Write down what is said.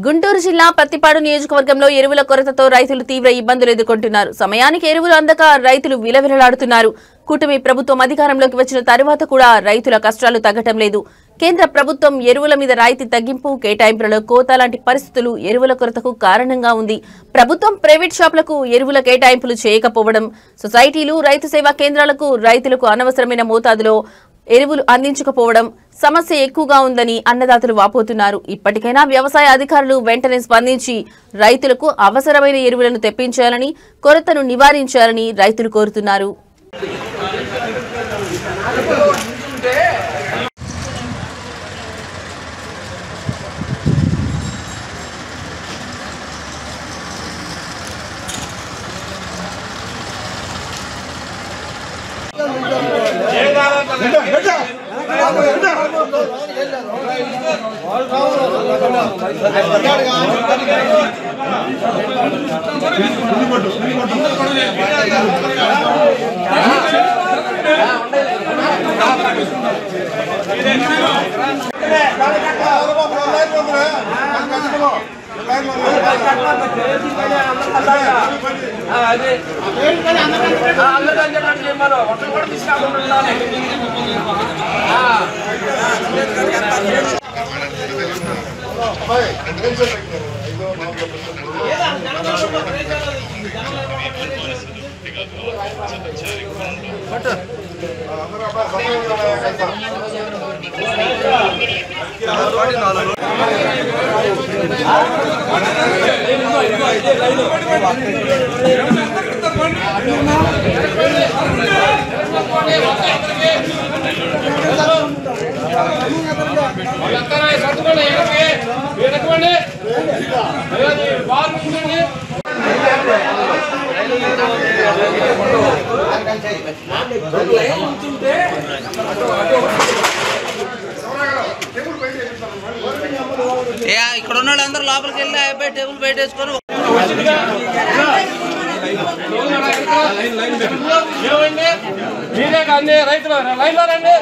గుంటూరు జిల్లా పత్తిపాడు నియోజకవర్గంలో ఎరువుల కొరతతో రైతులు తీవ్ర ఇబ్బందులు ఎదుర్కొంటున్నారు. సమయానికి ఎరువులు అందక రైతులు విలవిలలాడుతున్నారు. కూటమి ప్రభుత్వం అధికారంలోకి వచ్చిన తరువాత కూడా రైతుల కష్టాలు తగ్గటం లేదు. కేంద్ర ప్రభుత్వం ఎరువుల మీద రాయితీ తగ్గింపు, కేటాయింపులలో కోత లాంటి పరిస్థితులు ఎరువుల కొరతకు కారణంగా ఉంది. ప్రభుత్వం ప్రైవేట్ షాపులకు ఎరువుల కేటాయింపులు చేయకపోవడం, సొసైటీలు, రైతు సేవా కేంద్రాలకు రైతులకు అనవసరమైన మోతాదులో ఎరువులు అందించకపోవడం సమస్య ఎక్కువగా ఉందని అన్నదాతలు వాపోతున్నారు. ఇప్పటికైనా వ్యవసాయ అధికారులు వెంటనే స్పందించి రైతులకు అవసరమైన ఎరువులను తెప్పించాలని, కొరతను నివారించాలని రైతులు కోరుతున్నారు. ఇక్కడ ఉన్న వాళ్ళందరూ లోపలికి వెళ్ళి అయిపోయి టేబుల్ బయట వేసుకొని మీరే కానీ రైతులు లైన్లో రండి.